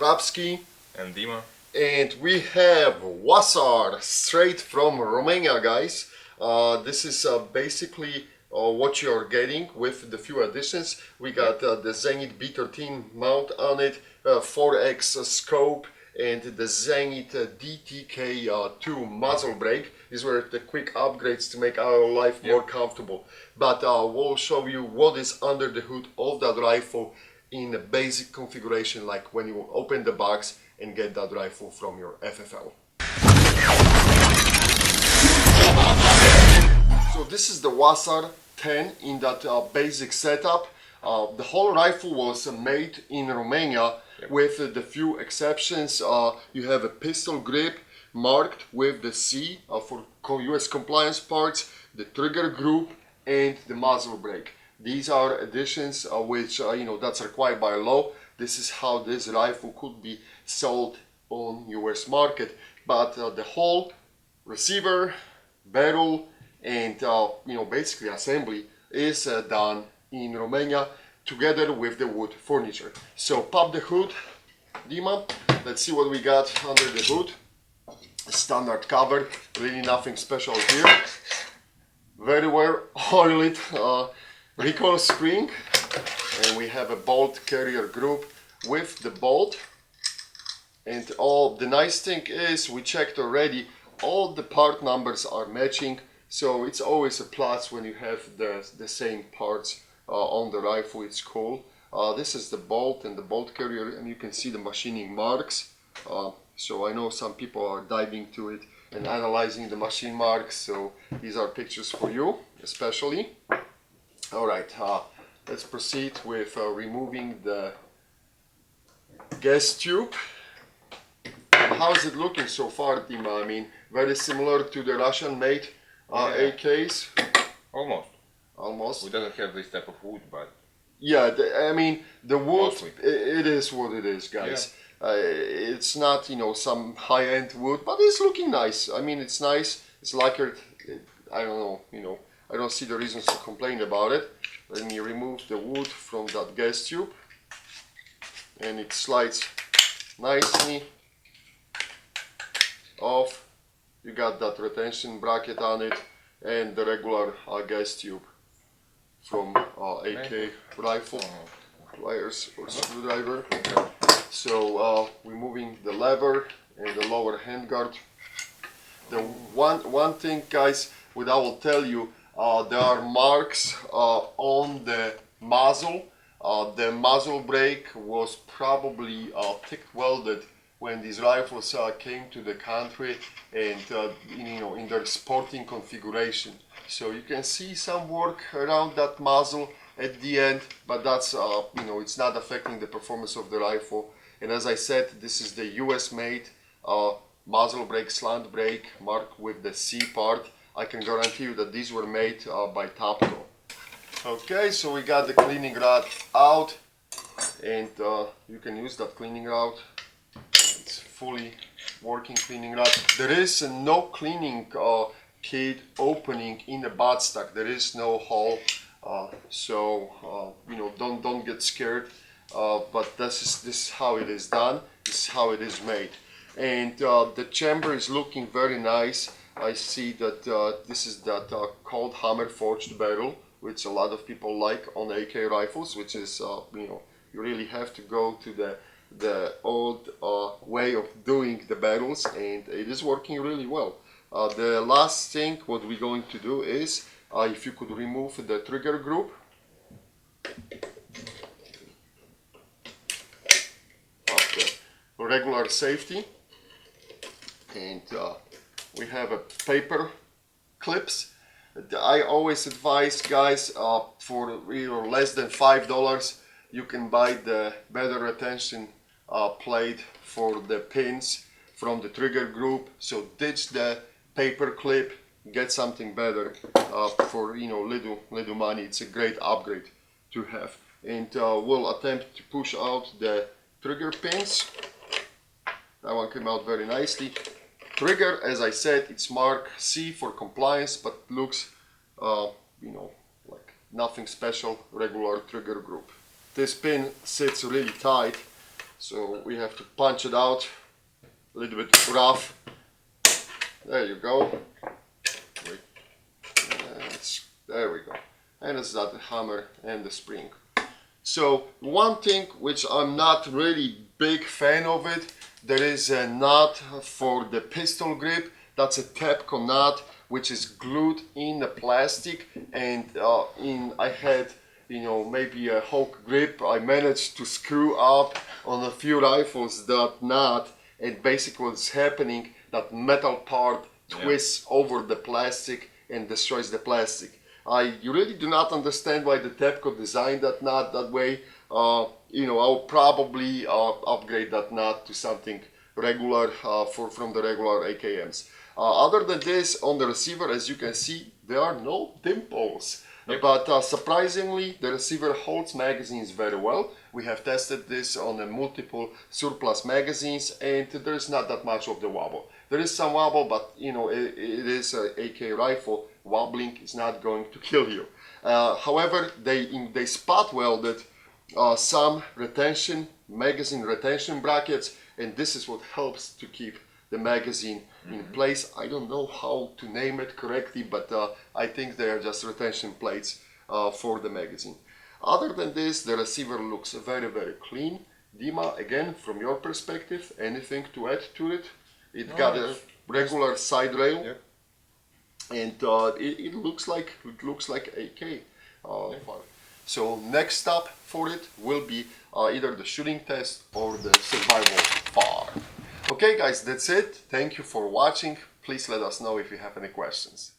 and Dima, and we have WASR straight from Romania, guys. This is basically what you're getting with the few additions. We got the Zenit B13 mount on it, 4x scope, and the Zenit DTK2 muzzle brake. These were the quick upgrades to make our life more comfortable. But we'll show you what is under the hood of that rifle in a basic configuration, like when you open the box and get that rifle from your FFL. So this is the WASR 10 in that basic setup. The whole rifle was made in Romania with the few exceptions. You have a pistol grip marked with the C for US compliance parts, the trigger group, and the muzzle brake. These are additions which that's required by law. This is how this rifle could be sold on US market. But the whole receiver, barrel, and basically assembly is done in Romania together with the wood furniture. So pop the hood, Dima. Let's see what we got under the hood. Standard cover, really nothing special here. Very well oiled recoil spring, and we have a bolt carrier group with the bolt. And all the nice thing is, we checked already, all the part numbers are matching, so it's always a plus when you have the same parts on the rifle. It's cool. This is the bolt and the bolt carrier, and you can see the machining marks. So I know some people are diving to it and analyzing the machine marks, so these are pictures for you especially. Alright, let's proceed with removing the gas tube. How's it looking so far, Dima? I mean, very similar to the Russian-made AKs? Almost. We don't have this type of wood, but... Yeah, I mean, the wood, Mostly. it is what it is, guys. Yeah. It's not, some high-end wood, but it's looking nice. I mean, it's nice. It's lacquered. I don't know, I don't see the reasons to complain about it. Let me remove the wood from that gas tube, and it slides nicely off. You got that retention bracket on it and the regular gas tube from AK rifle pliers or screwdriver. So removing the lever and the lower handguard. The one thing, guys, what I will tell you, there are marks on the muzzle. The muzzle brake was probably thick welded when these rifles came to the country, and in their sporting configuration. So you can see some work around that muzzle at the end, but that's it's not affecting the performance of the rifle. And as I said, this is the US made muzzle brake, slant brake marked with the C part. I can guarantee you that these were made by Topco. Okay, so we got the cleaning rod out, and you can use that cleaning rod. It's fully working cleaning rod. There is no cleaning kit opening in the buttstock. There is no hole, so don't get scared. But this is how it is done. This is how it is made, and the chamber is looking very nice. I see that this is that cold hammer forged barrel, which a lot of people like on AK rifles, which is you really have to go to the old way of doing the barrels, and it is working really well. The last thing what we're going to do is if you could remove the trigger group. Regular safety, and we have a paper clips. I always advise, guys, for less than $5 you can buy the better retention plate for the pins from the trigger group. So ditch the paper clip, get something better for little money. It's a great upgrade to have, and we'll attempt to push out the trigger pins. That one came out very nicely. Trigger, as I said, it's mark C for compliance, but looks, like nothing special, regular trigger group. This pin sits really tight, So we have to punch it out, a little bit rough. There you go. Wait. There we go. And it's got the hammer and the spring. So one thing which I'm not really big fan of it, there is a nut for the pistol grip. That's a Tepco nut which is glued in the plastic, and I had, you know, maybe a Hawk grip. I managed to screw up on a few rifles that nut, and basically what's happening, that metal part twists over the plastic and destroys the plastic. I really do not understand why the Tepco designed that nut that way. You know, I'll probably upgrade that nut to something regular from the regular AKMs. Other than this, on the receiver, as you can see, there are no dimples. Yep. But surprisingly, the receiver holds magazines very well. We have tested this on multiple surplus magazines, and there's not that much of the wobble. There is some wobble, but you know, it is an AK rifle. Wobbling is not going to kill you. However, they spot welded some magazine retention brackets, and this is what helps to keep the magazine in place. I don't know how to name it correctly, but I think they are just retention plates for the magazine. Other than this, the receiver looks very, very clean. Dima, again, from your perspective, anything to add to it? It got a regular side rail, yep. And it looks like AK. So next stop for it will be either the shooting test or the survival FAR. Okay guys, that's it. Thank you for watching. Please let us know if you have any questions.